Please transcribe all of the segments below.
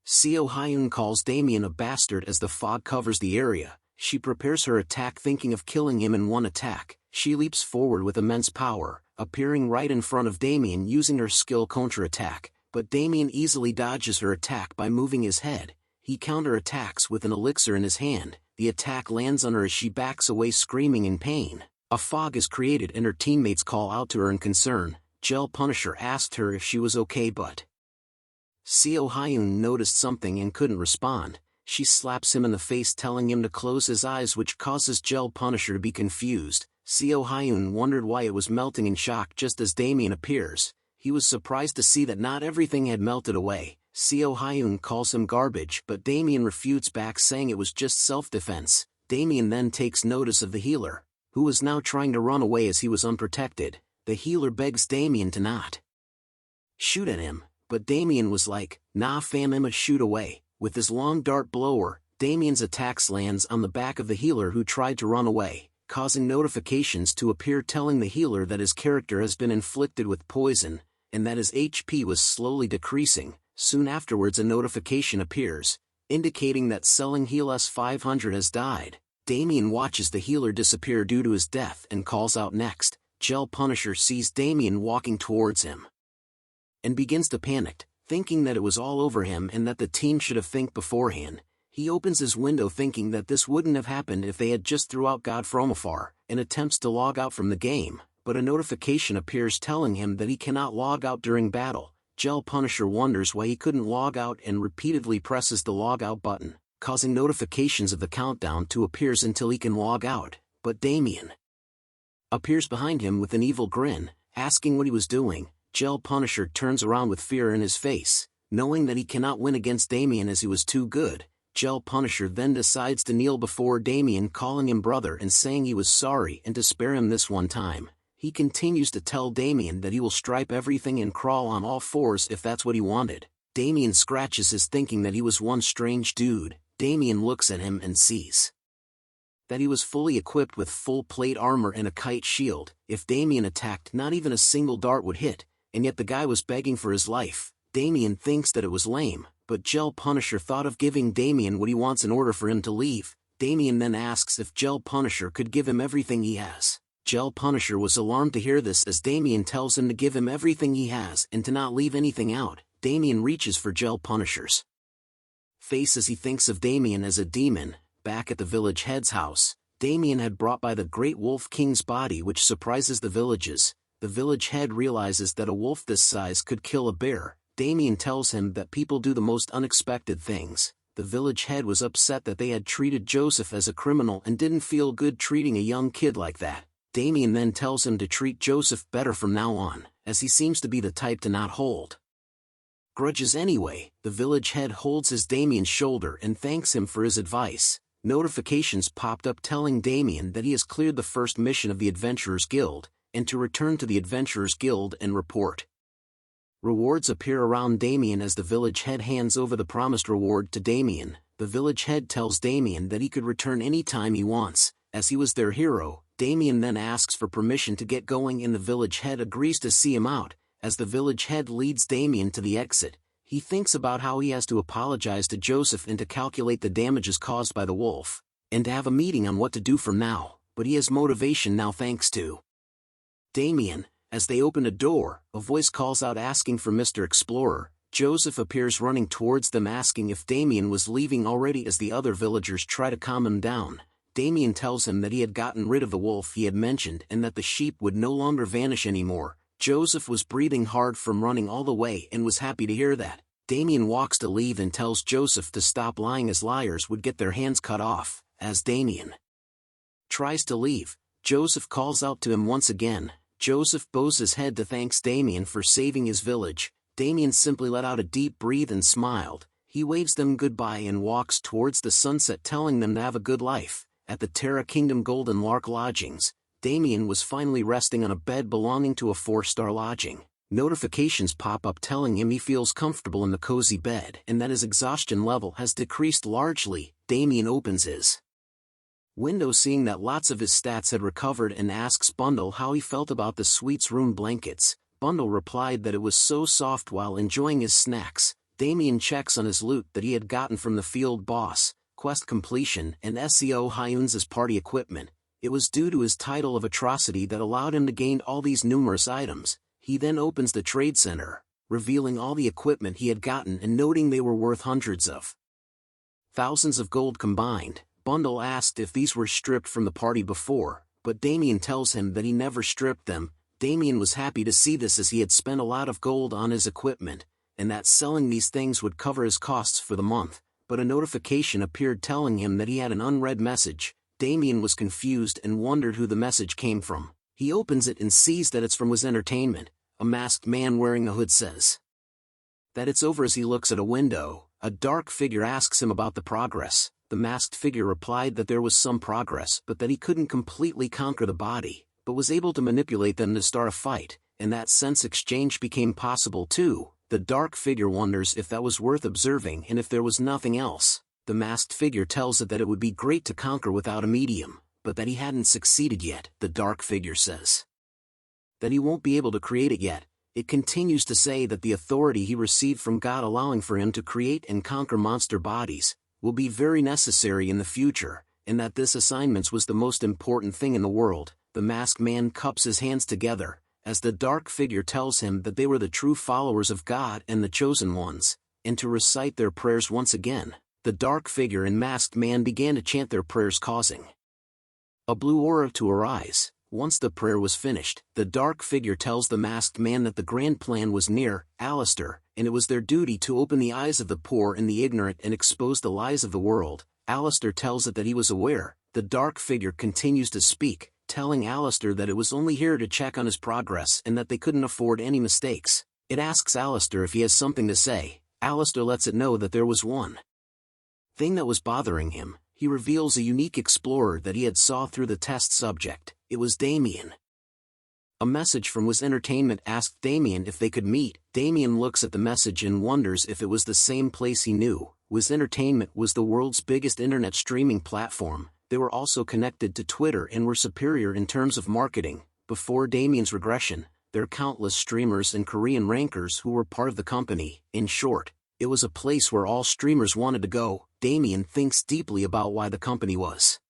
Seo Hyun calls Damien a bastard as the fog covers the area. She prepares her attack thinking of killing him in one attack. She leaps forward with immense power, appearing right in front of Damien using her skill counter-attack, but Damien easily dodges her attack by moving his head. He counter-attacks with an elixir in his hand. The attack lands on her as she backs away screaming in pain. A fog is created and her teammates call out to her in concern. Gel Punisher asked her if she was okay, but Seo Hyun noticed something and couldn't respond. She slaps him in the face telling him to close his eyes, which causes Gel Punisher to be confused. Seo Hyun wondered why it was melting in shock just as Damien appears. He was surprised to see that not everything had melted away. Seo Hyun calls him garbage, but Damien refutes back saying it was just self-defense. Damien then takes notice of the healer, who was now trying to run away as he was unprotected. The healer begs Damien to not shoot at him, but Damien was like, "Nah fam, I'ma shoot away." With his long dart blower, Damien's attacks lands on the back of the healer who tried to run away, causing notifications to appear telling the healer that his character has been inflicted with poison, and that his HP was slowly decreasing. Soon afterwards a notification appears, indicating that selling heal S500 has died. Damien watches the healer disappear due to his death and calls out next. Gel Punisher sees Damien walking towards him and begins to panic, thinking that it was all over him and that the team should have think beforehand. He opens his window thinking that this wouldn't have happened if they had just threw out God from afar, and attempts to log out from the game, but a notification appears telling him that he cannot log out during battle. Gel Punisher wonders why he couldn't log out and repeatedly presses the log out button, causing notifications of the countdown to appear until he can log out, but Damien appears behind him with an evil grin, asking what he was doing. Gel Punisher turns around with fear in his face, knowing that he cannot win against Damien as he was too good. Gel Punisher then decides to kneel before Damien, calling him brother and saying he was sorry and to spare him this one time. He continues to tell Damien that he will stripe everything and crawl on all fours if that's what he wanted. Damien scratches his thinking that he was one strange dude. Damien looks at him and sees that he was fully equipped with full plate armor and a kite shield. If Damien attacked, not even a single dart would hit, and yet the guy was begging for his life. Damien thinks that it was lame, but Gel Punisher thought of giving Damien what he wants in order for him to leave. Damien then asks if Gel Punisher could give him everything he has. Gel Punisher was alarmed to hear this as Damien tells him to give him everything he has and to not leave anything out. Damien reaches for Gel Punisher's face as he thinks of Damien as a demon. Back at the village head's house, Damien had brought by the Great Wolf King's body, which surprises the villages. The village head realizes that a wolf this size could kill a bear. Damien tells him that people do the most unexpected things. The village head was upset that they had treated Joseph as a criminal and didn't feel good treating a young kid like that. Damien then tells him to treat Joseph better from now on, as he seems to be the type to not hold grudges anyway. The village head holds his Damien's shoulder and thanks him for his advice. Notifications popped up telling Damien that he has cleared the first mission of the Adventurers Guild, and to return to the Adventurers Guild and report. Rewards appear around Damien as the village head hands over the promised reward to Damien. The village head tells Damien that he could return any time he wants, as he was their hero. Damien then asks for permission to get going and the village head agrees to see him out. As the village head leads Damien to the exit, he thinks about how he has to apologize to Joseph and to calculate the damages caused by the wolf, and to have a meeting on what to do from now, but he has motivation now thanks to Damien. As they open a door, a voice calls out asking for Mr. Explorer. Joseph appears running towards them asking if Damien was leaving already as the other villagers try to calm him down. Damien tells him that he had gotten rid of the wolf he had mentioned and that the sheep would no longer vanish anymore. Joseph was breathing hard from running all the way and was happy to hear that. Damien walks to leave and tells Joseph to stop lying as liars would get their hands cut off. As Damien tries to leave, Joseph calls out to him once again. Joseph bows his head to thank Damien for saving his village. Damien simply let out a deep breath and smiled. He waves them goodbye and walks towards the sunset telling them to have a good life. At the Terra Kingdom Golden Lark Lodgings, Damien was finally resting on a bed belonging to a 4-star lodging. Notifications pop up telling him he feels comfortable in the cozy bed and that his exhaustion level has decreased largely. Damien opens his window seeing that lots of his stats had recovered and asks Bundle how he felt about the suite's room blankets. Bundle replied that it was so soft while enjoying his snacks. Damien checks on his loot that he had gotten from the field boss, quest completion and SEO Hyun's party equipment. It was due to his title of atrocity that allowed him to gain all these numerous items. He then opens the trade center, revealing all the equipment he had gotten and noting they were worth hundreds of thousands of gold combined. Bundle asked if these were stripped from the party before, but Damien tells him that he never stripped them. Damien was happy to see this as he had spent a lot of gold on his equipment, and that selling these things would cover his costs for the month, but a notification appeared telling him that he had an unread message. Damien was confused and wondered who the message came from. He opens it and sees that it's from Wiz Entertainment. A masked man wearing a hood says that it's over as he looks at a window. A dark figure asks him about the progress. The masked figure replied that there was some progress but that he couldn't completely conquer the body, but was able to manipulate them to start a fight, and that sense exchange became possible too. The dark figure wonders if that was worth observing and if there was nothing else. The masked figure tells it that it would be great to conquer without a medium, but that he hadn't succeeded yet. The dark figure says that he won't be able to create it yet. It continues to say that the authority he received from God allowing for him to create and conquer monster bodies will be very necessary in the future, and that this assignment was the most important thing in the world. The masked man cups his hands together, as the dark figure tells him that they were the true followers of God and the chosen ones, and to recite their prayers once again. The dark figure and masked man began to chant their prayers, causing a blue aura to arise. Once the prayer was finished, the dark figure tells the masked man that the grand plan was near, Alistair, and it was their duty to open the eyes of the poor and the ignorant and expose the lies of the world. Alistair tells it that he was aware. The dark figure continues to speak, telling Alistair that it was only here to check on his progress and that they couldn't afford any mistakes. It asks Alistair if he has something to say. Alistair lets it know that there was one thing that was bothering him. He reveals a unique explorer that he had saw through the test subject. It was Damien. A message from Wiz Entertainment asked Damien if they could meet. Damien looks at the message and wonders if it was the same place he knew. Wiz Entertainment was the world's biggest internet streaming platform. They were also connected to Twitter and were superior in terms of marketing. Before Damien's regression, there are countless streamers and Korean rankers who were part of the company. In short, it was a place where all streamers wanted to go. Damien thinks deeply about why the company was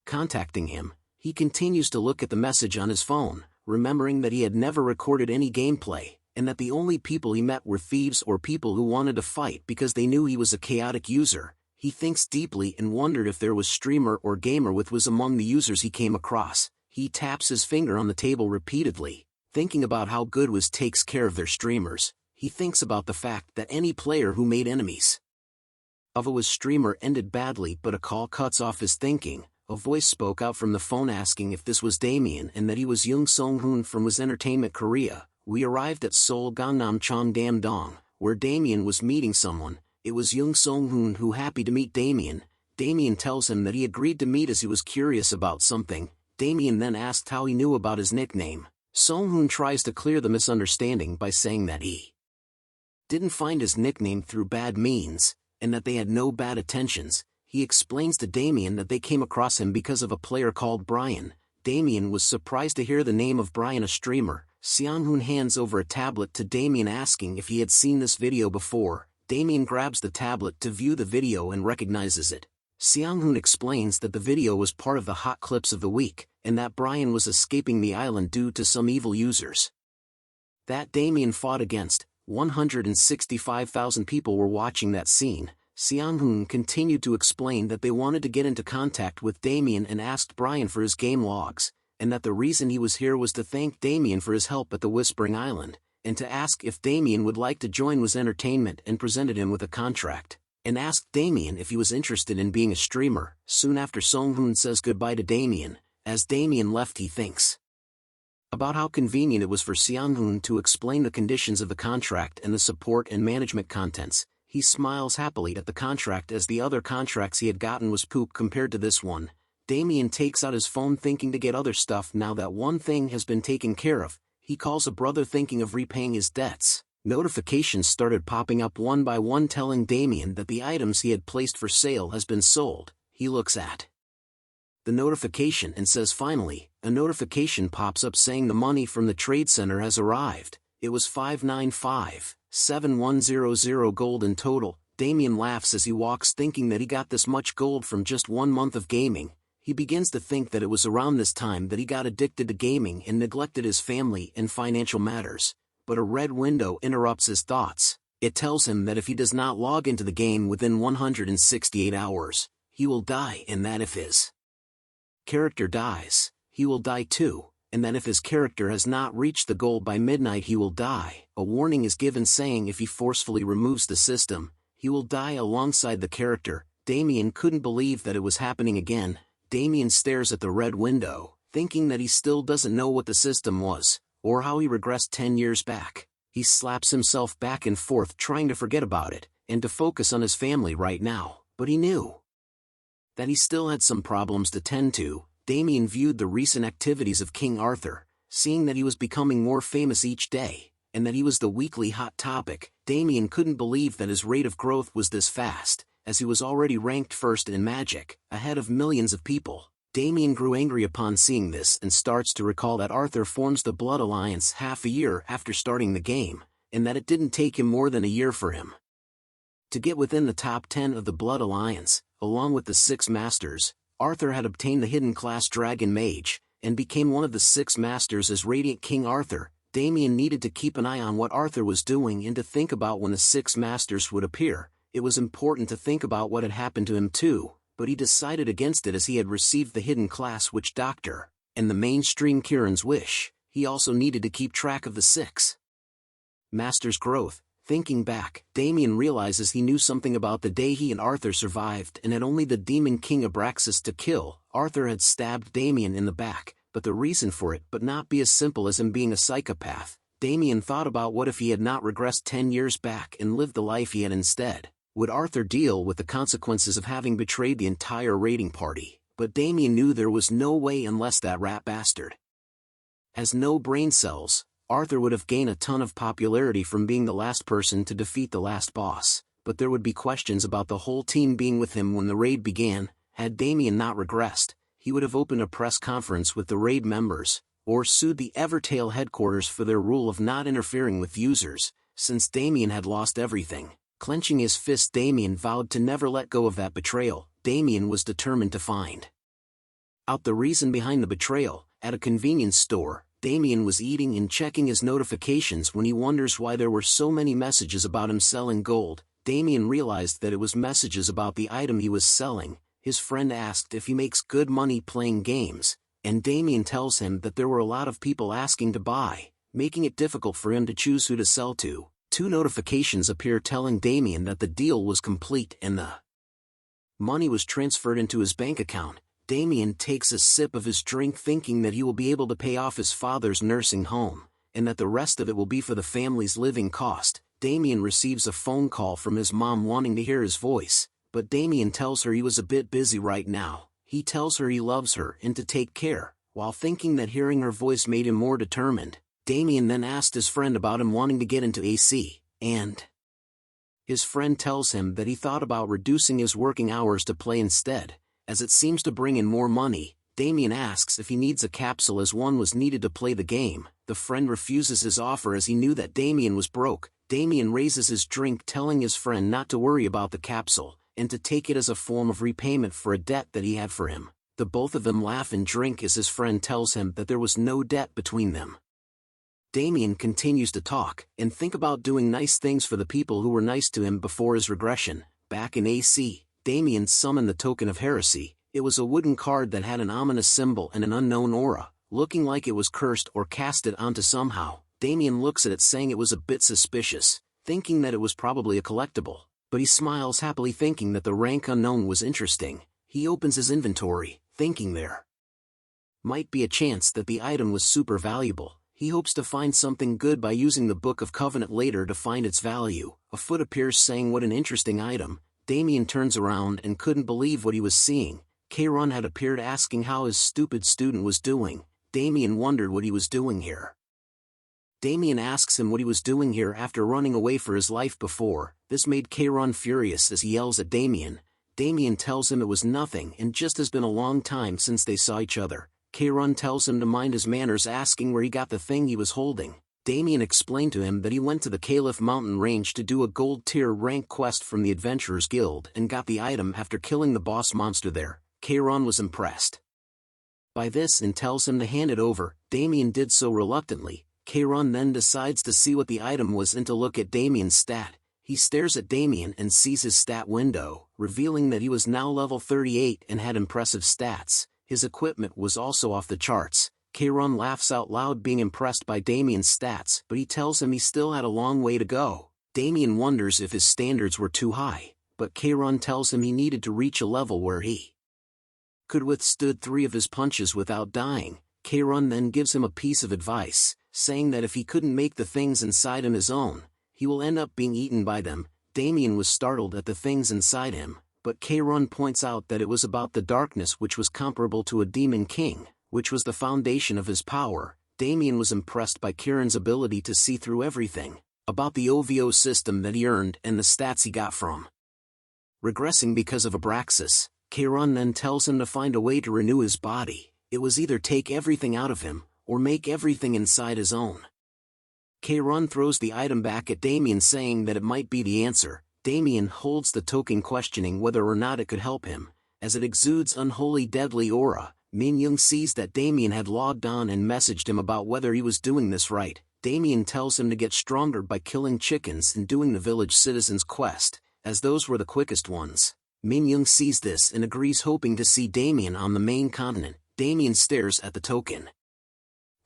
contacting him. He continues to look at the message on his phone, remembering that he had never recorded any gameplay, and that the only people he met were thieves or people who wanted to fight because they knew he was a chaotic user. He thinks deeply and wondered if there was streamer or gamer with was among the users he came across. He taps his finger on the table repeatedly, thinking about how good Wiz takes care of their streamers. He thinks about the fact that any player who made enemies of a Wiz streamer ended badly, but a call cuts off his thinking. A voice spoke out from the phone asking if this was Damien and that he was Young Song-hoon from Wiz Entertainment Korea. We arrived at Seoul Gangnam Cheongdam-dong, where Damien was meeting someone. It was Young Song-hoon who happy to meet Damien. Damien tells him that he agreed to meet as he was curious about something. Damien then asked how he knew about his nickname. Song-hoon tries to clear the misunderstanding by saying that he didn't find his nickname through bad means, and that they had no bad intentions. He explains to Damien that they came across him because of a player called Brian. Damien was surprised to hear the name of Brian, a streamer. Seong-hoon hands over a tablet to Damien asking if he had seen this video before. Damien grabs the tablet to view the video and recognizes it. Seong-hoon explains that the video was part of the hot clips of the week, and that Brian was escaping the island due to some evil users that Damien fought against. 165,000 people were watching that scene. Seong-hoon continued to explain that they wanted to get into contact with Damien and asked Brian for his game logs, and that the reason he was here was to thank Damien for his help at the Whispering Island, and to ask if Damien would like to join Wiz Entertainment, and presented him with a contract, and asked Damien if he was interested in being a streamer. Soon after, Song-hoon says goodbye to Damien. As Damien left, he thinks about how convenient it was for Seong-hoon to explain the conditions of the contract and the support and management contents. He smiles happily at the contract as the other contracts he had gotten was poop compared to this one. Damien takes out his phone thinking to get other stuff now that one thing has been taken care of. He calls a brother thinking of repaying his debts. Notifications started popping up one by one telling Damien that the items he had placed for sale has been sold. He looks at the notification and says finally. A notification pops up saying the money from the trade center has arrived. It was 595,7100 gold in total. Damien laughs as he walks, thinking that he got this much gold from just 1 month of gaming. He begins to think that it was around this time that he got addicted to gaming and neglected his family and financial matters. But a red window interrupts his thoughts. It tells him that if he does not log into the game within 168 hours, he will die, and that if his character dies, he will die too, and that if his character has not reached the goal by midnight, he will die. A warning is given saying if he forcefully removes the system, he will die alongside the character. Damien couldn't believe that it was happening again. Damien stares at the red window, thinking that he still doesn't know what the system was, or how he regressed 10 years back. He slaps himself back and forth, trying to forget about it, and to focus on his family right now, but he knew that he still had some problems to tend to. Damien viewed the recent activities of King Arthur, seeing that he was becoming more famous each day, and that he was the weekly hot topic. Damien couldn't believe that his rate of growth was this fast, as he was already ranked first in Magic, ahead of millions of people. Damien grew angry upon seeing this and starts to recall that Arthur forms the Blood Alliance half a year after starting the game, and that it didn't take him more than a year for him to get within the top 10 of the Blood Alliance. Along with the 6 Masters, Arthur had obtained the hidden class Dragon Mage, and became one of the 6 Masters as Radiant King Arthur. Damien needed to keep an eye on what Arthur was doing and to think about when the 6 Masters would appear. It was important to think about what had happened to him too, but he decided against it as he had received the hidden class Witch Doctor, and the mainstream Karon's wish. He also needed to keep track of the 6 Masters' growth. Thinking back, Damien realizes he knew something about the day he and Arthur survived and had only the Demon King Abraxas to kill. Arthur had stabbed Damien in the back, but the reason for it but not be as simple as him being a psychopath. Damien thought about what if he had not regressed 10 years back and lived the life he had instead. Would Arthur deal with the consequences of having betrayed the entire raiding party? But Damien knew there was no way unless that rat bastard has no brain cells. Arthur would have gained a ton of popularity from being the last person to defeat the last boss, but there would be questions about the whole team being with him when the raid began. Had Damien not regressed, he would have opened a press conference with the raid members, or sued the Evertail headquarters for their rule of not interfering with users. Since Damien had lost everything, clenching his fist, Damien vowed to never let go of that betrayal. Damien was determined to find out the reason behind the betrayal. At a convenience store, Damien was eating and checking his notifications when he wonders why there were so many messages about him selling gold. Damien realized that it was messages about the item he was selling. His friend asked if he makes good money playing games, and Damien tells him that there were a lot of people asking to buy, making it difficult for him to choose who to sell to. 2 notifications appear telling Damien that the deal was complete and the money was transferred into his bank account. Damien takes a sip of his drink, thinking that he will be able to pay off his father's nursing home, and that the rest of it will be for the family's living cost. Damien receives a phone call from his mom wanting to hear his voice, but Damien tells her he was a bit busy right now. He tells her he loves her and to take care, while thinking that hearing her voice made him more determined. Damien then asked his friend about him wanting to get into AC, and his friend tells him that he thought about reducing his working hours to play instead, as it seems to bring in more money. Damien asks if he needs a capsule as one was needed to play the game. The friend refuses his offer as he knew that Damien was broke. Damien raises his drink, telling his friend not to worry about the capsule, and to take it as a form of repayment for a debt that he had for him. The both of them laugh and drink as his friend tells him that there was no debt between them. Damien continues to talk and think about doing nice things for the people who were nice to him before his regression. Back in AC, Damien summoned the Token of Heresy. It was a wooden card that had an ominous symbol and an unknown aura, looking like it was cursed or casted onto somehow. Damien looks at it, saying it was a bit suspicious, thinking that it was probably a collectible, but he smiles happily, thinking that the rank unknown was interesting. He opens his inventory, thinking there might be a chance that the item was super valuable. He hopes to find something good by using the Book of Covenant later to find its value. A foot appears saying what an interesting item. Damien turns around and couldn't believe what he was seeing. Karon had appeared, asking how his stupid student was doing. Damien wondered what he was doing here. Damien asks him what he was doing here after running away for his life before. This made Karon furious as he yells at Damien. Damien tells him it was nothing and just has been a long time since they saw each other. Karon tells him to mind his manners, asking where he got the thing he was holding. Damien explained to him that he went to the Caliph mountain range to do a gold tier rank quest from the Adventurers Guild and got the item after killing the boss monster there. Karon was impressed by this and tells him to hand it over. Damien did so reluctantly. Karon then decides to see what the item was and to look at Damien's stat. He stares at Damien and sees his stat window, revealing that he was now level 38 and had impressive stats. His equipment was also off the charts. Karon laughs out loud being impressed by Damien's stats, but he tells him he still had a long way to go. Damien wonders if his standards were too high, but Karon tells him he needed to reach a level where he could withstood 3 of his punches without dying. Karon then gives him a piece of advice, saying that if he couldn't make the things inside him his own, he will end up being eaten by them. Damien was startled at the things inside him, but Karon points out that it was about the darkness, which was comparable to a demon king, which was the foundation of his power. Damien was impressed by Karon's ability to see through everything, about the OVO system that he earned and the stats he got from regressing because of Abraxas. Karon then tells him to find a way to renew his body. It was either take everything out of him, or make everything inside his own. Karon throws the item back at Damien saying that it might be the answer. Damien holds the token questioning whether or not it could help him, as it exudes unholy deadly aura. Min-young sees that Damien had logged on and messaged him about whether he was doing this right. Damien tells him to get stronger by killing chickens and doing the village citizens quest, as those were the quickest ones. Min-young sees this and agrees, hoping to see Damien on the main continent. Damien stares at the token,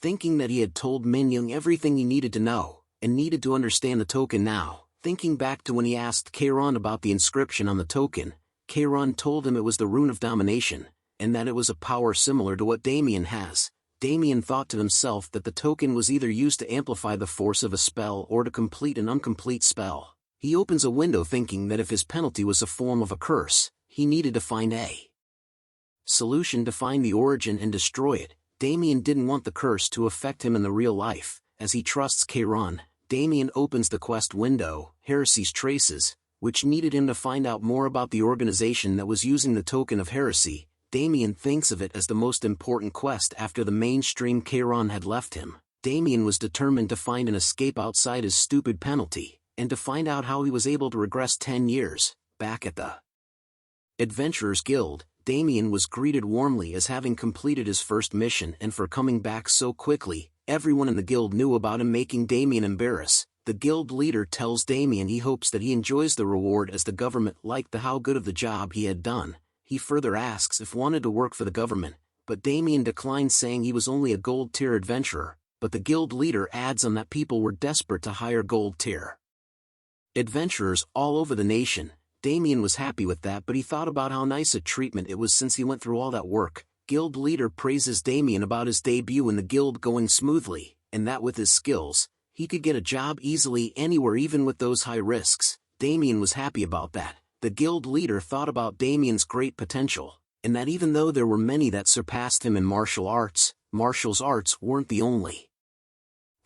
thinking that he had told Min-young everything he needed to know, and needed to understand the token now. Thinking back to when he asked Karon about the inscription on the token, Karon told him it was the rune of domination, and that it was a power similar to what Damien has. Damien thought to himself that the token was either used to amplify the force of a spell or to complete an incomplete spell. He opens a window thinking that if his penalty was a form of a curse, he needed to find a solution to find the origin and destroy it. Damien didn't want the curse to affect him in the real life, as he trusts Karon. Damien opens the quest window, Heresy's Traces, which needed him to find out more about the organization that was using the token of heresy. Damien thinks of it as the most important quest after the mainstream Karon had left him. Damien was determined to find an escape outside his stupid penalty, and to find out how he was able to regress 10 years. Back at the Adventurers Guild, Damien was greeted warmly as having completed his first mission and for coming back so quickly. Everyone in the guild knew about him, making Damien embarrassed. The guild leader tells Damien he hopes that he enjoys the reward as the government liked how good of the job he had done. He further asks if wanted to work for the government, but Damien declines, saying he was only a gold tier adventurer. But the guild leader adds on that people were desperate to hire gold tier adventurers all over the nation. Damien was happy with that, but he thought about how nice a treatment it was since he went through all that work. Guild leader praises Damien about his debut in the guild going smoothly, and that with his skills, he could get a job easily anywhere, even with those high risks. Damien was happy about that. The guild leader thought about Damien's great potential, and that even though there were many that surpassed him in martial arts weren't the only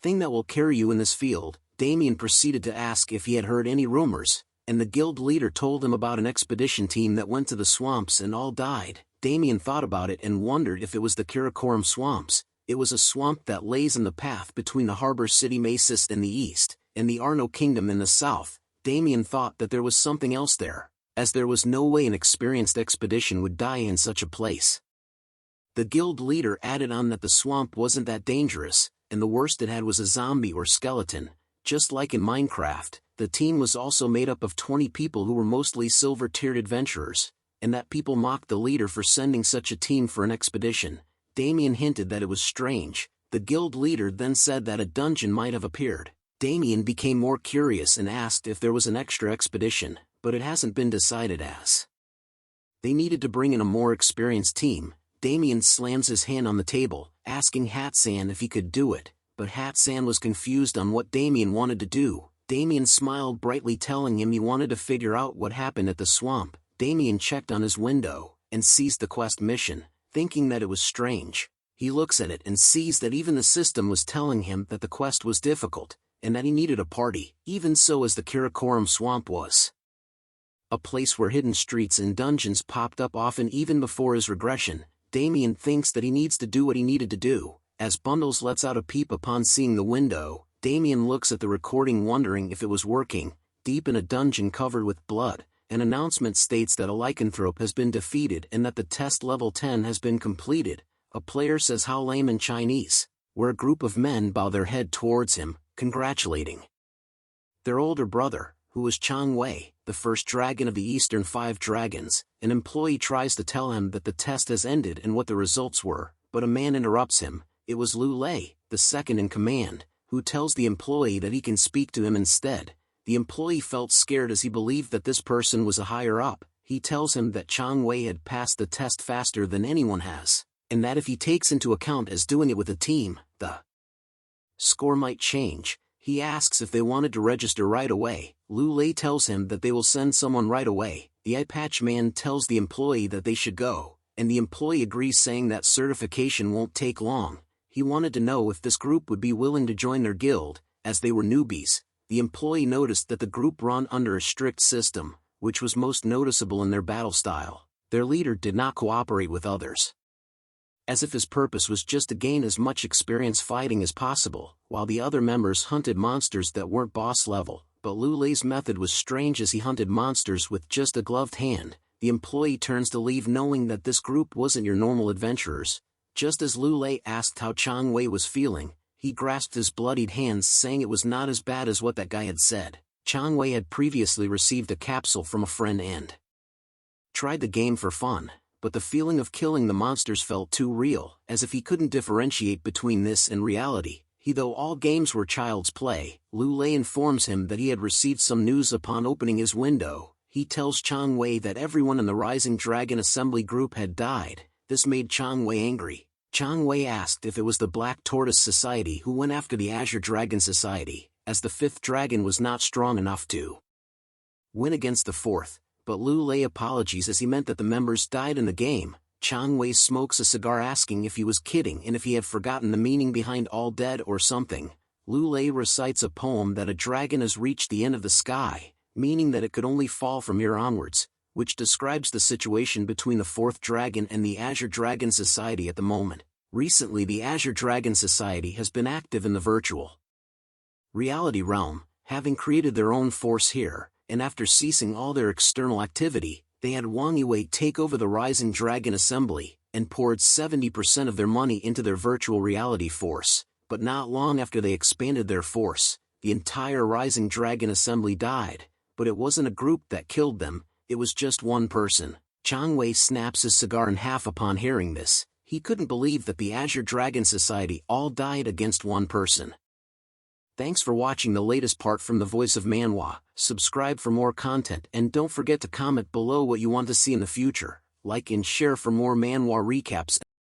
thing that will carry you in this field. Damien proceeded to ask if he had heard any rumors, and the guild leader told him about an expedition team that went to the swamps and all died. Damien thought about it and wondered if it was the Karakoram swamps. It was a swamp that lays in the path between the harbor city Masis in the east, and the Arno kingdom in the south. Damien thought that there was something else there, as there was no way an experienced expedition would die in such a place. The guild leader added on that the swamp wasn't that dangerous, and the worst it had was a zombie or skeleton. Just like in Minecraft, the team was also made up of 20 people who were mostly silver-tiered adventurers, and that people mocked the leader for sending such a team for an expedition. Damien hinted that it was strange. The guild leader then said that a dungeon might have appeared. Damien became more curious and asked if there was an extra expedition, but it hasn't been decided as they needed to bring in a more experienced team. Damien slams his hand on the table, asking Hatsan if he could do it, but Hatsan was confused on what Damien wanted to do. Damien smiled brightly, telling him he wanted to figure out what happened at the swamp. Damien checked on his window, and sees the quest mission, thinking that it was strange. He looks at it and sees that even the system was telling him that the quest was difficult, and that he needed a party, even so as the Karakoram swamp was a place where hidden streets and dungeons popped up often even before his regression. Damien thinks that he needs to do what he needed to do. As Bundles lets out a peep upon seeing the window, Damien looks at the recording wondering if it was working. Deep in a dungeon covered with blood, an announcement states that a lycanthrope has been defeated and that the test level 10 has been completed. A player says how lame in Chinese, where a group of men bow their head towards him, congratulating their older brother, who was Chang Wei, the first dragon of the Eastern Five Dragons. An employee tries to tell him that the test has ended and what the results were, but a man interrupts him. It was Lu Lei, the second in command, who tells the employee that he can speak to him instead. The employee felt scared as he believed that this person was a higher up. He tells him that Chang Wei had passed the test faster than anyone has, and that if he takes into account as doing it with a team, the score might change. He asks if they wanted to register right away. Lu Lei tells him that they will send someone right away. The eye patch man tells the employee that they should go, and the employee agrees, saying that certification won't take long. He wanted to know if this group would be willing to join their guild, as they were newbies. The employee noticed that the group run under a strict system, which was most noticeable in their battle style. Their leader did not cooperate with others, as if his purpose was just to gain as much experience fighting as possible, while the other members hunted monsters that weren't boss level. But Lu Lei's method was strange, as he hunted monsters with just a gloved hand. The employee turns to leave, knowing that this group wasn't your normal adventurers. Just as Lu Lei asked how Chang Wei was feeling, he grasped his bloodied hands, saying it was not as bad as what that guy had said. Chang Wei had previously received a capsule from a friend and tried the game for fun, but the feeling of killing the monsters felt too real, as if he couldn't differentiate between this and reality. Though all games were child's play, Lu Lei informs him that he had received some news upon opening his window. He tells Chang Wei that everyone in the Rising Dragon Assembly group had died. This made Chang Wei angry. Chang Wei asked if it was the Black Tortoise Society who went after the Azure Dragon Society, as the fifth dragon was not strong enough to win against the fourth, but Lu Lei apologizes as he meant that the members died in the game. Chang Wei smokes a cigar, asking if he was kidding and if he had forgotten the meaning behind all dead or something. Lu Lei recites a poem that a dragon has reached the end of the sky, meaning that it could only fall from here onwards, which describes the situation between the fourth dragon and the Azure Dragon Society at the moment. Recently, the Azure Dragon Society has been active in the virtual reality realm, having created their own force here, and after ceasing all their external activity, they had Wang Yue take over the Rising Dragon Assembly, and poured 70% of their money into their virtual reality force. But not long after they expanded their force, the entire Rising Dragon Assembly died. But it wasn't a group that killed them, it was just one person. Chang Wei snaps his cigar in half upon hearing this. He couldn't believe that the Azure Dragon Society all died against one person. Thanks for watching the latest part from the voice of Manhwa. Subscribe for more content, and don't forget to comment below what you want to see in the future. Like and share for more Manhwa recaps.